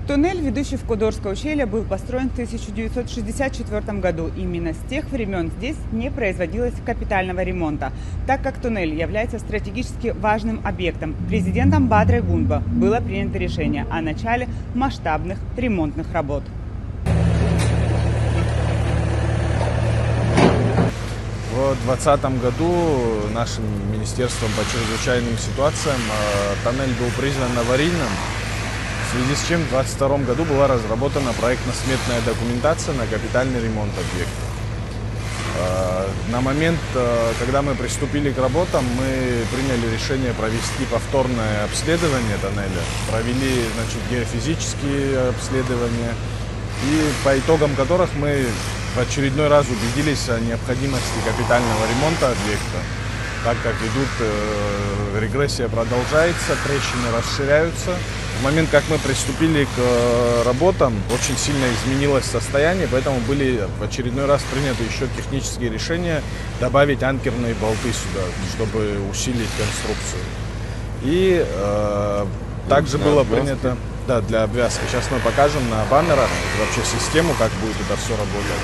Туннель, ведущий в Кудорское ущелье, был построен в 1964 году. Именно с тех времен здесь не производилось капитального ремонта, так как туннель является стратегически важным объектом. Президентом Бадре Гунба было принято решение о начале масштабных ремонтных работ. В 2020 году нашим Министерством по чрезвычайным ситуациям тоннель был признан аварийным, в связи с чем в 2022 году была разработана проектно-сметная документация на капитальный ремонт объекта. На момент, когда мы приступили к работам, мы приняли решение провести повторное обследование тоннеля, провели, геофизические обследования, и по итогам которых мы в очередной раз убедились о необходимости капитального ремонта объекта, так как регрессия продолжается, трещины расширяются. В момент, как мы приступили к работам, очень сильно изменилось состояние, поэтому были в очередной раз приняты еще технические решения добавить анкерные болты сюда, чтобы усилить конструкцию. И также было принято... Да, для обвязки. Сейчас мы покажем на баннерах вообще систему, как будет это все работать.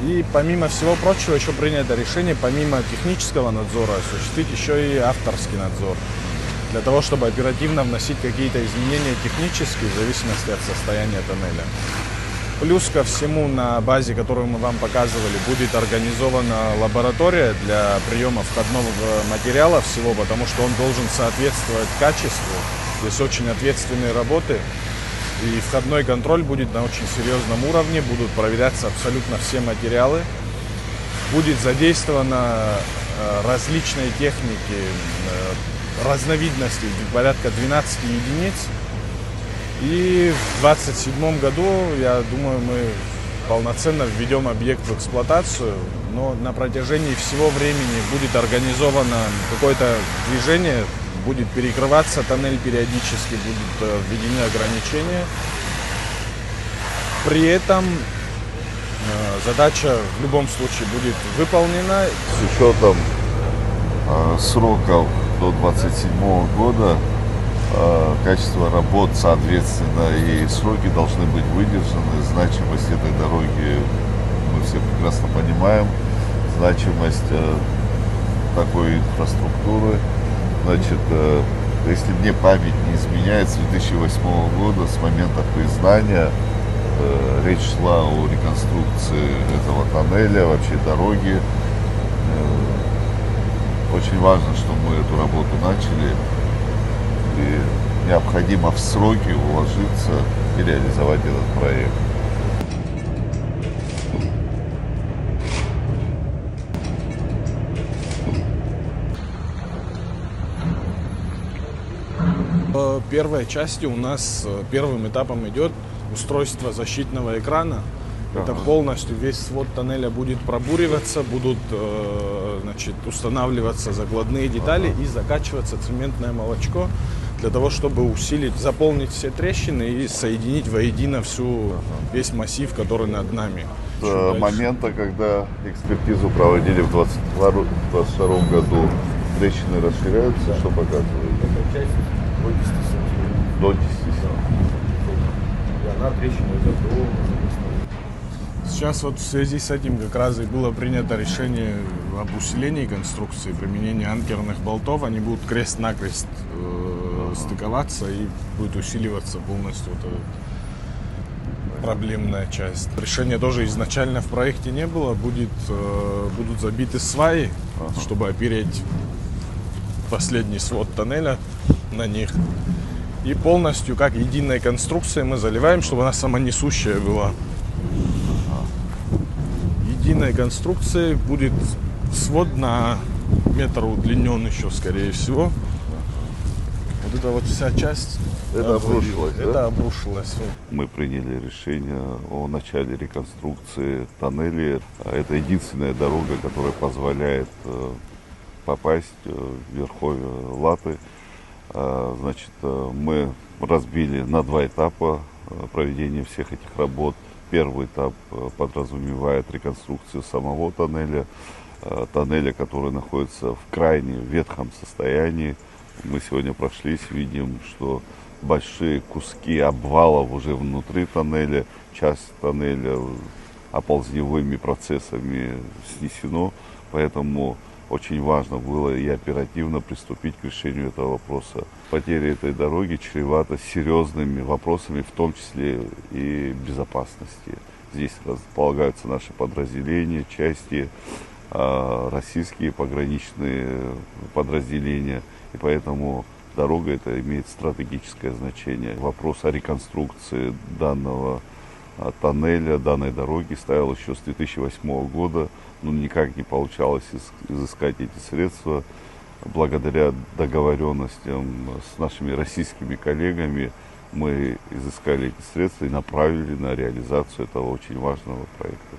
И помимо всего прочего, еще принято решение, помимо технического надзора, осуществить еще и авторский надзор. Для того, чтобы оперативно вносить какие-то изменения технические в зависимости от состояния тоннеля. Плюс ко всему, на базе, которую мы вам показывали, будет организована лаборатория для приема входного материала всего, потому что он должен соответствовать качеству. Здесь очень ответственные работы, и входной контроль будет на очень серьезном уровне, будут проверяться абсолютно все материалы. Будет задействована различные техники, разновидностей, порядка 12 единиц. И в 2027 году, я думаю, мы полноценно введем объект в эксплуатацию, но на протяжении всего времени будет организовано какое-то движение, будет перекрываться тоннель периодически, будут введены ограничения. При этом задача в любом случае будет выполнена. С учетом сроков до 2027 года качество работ, соответственно, и сроки должны быть выдержаны. Значимость этой дороги мы все прекрасно понимаем. Значимость такой инфраструктуры. Значит, если мне память не изменяет, с 2008 года, с момента признания, речь шла о реконструкции этого тоннеля, вообще дороги. Очень важно, что мы эту работу начали, и необходимо в сроки уложиться и реализовать этот проект. В первой части у нас первым этапом идет устройство защитного экрана. Это полностью весь свод тоннеля будет пробуриваться, будут устанавливаться закладные детали и закачиваться цементное молочко для того, чтобы усилить, заполнить все трещины и соединить воедино весь массив, который над нами. С момента, когда экспертизу проводили в 2022 году, трещины расширяются, что показывает? До 10 сантиметров. До 10 сантиметров. И она трещина идет до... Сейчас в связи с этим как раз и было принято решение об усилении конструкции, применении анкерных болтов. Они будут крест-накрест стыковаться и будет усиливаться полностью эта проблемная часть. Решения тоже изначально в проекте не было. Будут забиты сваи, чтобы опереть последний свод тоннеля на них. И полностью, как единой конструкцией, мы заливаем, чтобы она самонесущая была. Единой конструкцией будет свод на метр удлинен еще, скорее всего. Вот эта вот вся часть обрушилась. Это обрушилось. Мы приняли решение о начале реконструкции тоннеля. Это единственная дорога, которая позволяет попасть в верховье Латы. Значит, мы разбили на два этапа проведения всех этих работ. Первый этап подразумевает реконструкцию самого тоннеля, который находится в крайне ветхом состоянии. Мы сегодня прошлись, видим, что большие куски обвалов уже внутри тоннеля, часть тоннеля оползневыми процессами снесено, поэтому очень важно было и оперативно приступить к решению этого вопроса. Потеря этой дороги чревата серьезными вопросами, в том числе и безопасности. Здесь располагаются наши подразделения, части, российские пограничные подразделения, и поэтому дорога эта имеет стратегическое значение. Вопрос о реконструкции данного тоннеля, данной дороги стоял еще с 2008 года, но никак не получалось изыскать эти средства. Благодаря договоренностям с нашими российскими коллегами мы изыскали эти средства и направили на реализацию этого очень важного проекта.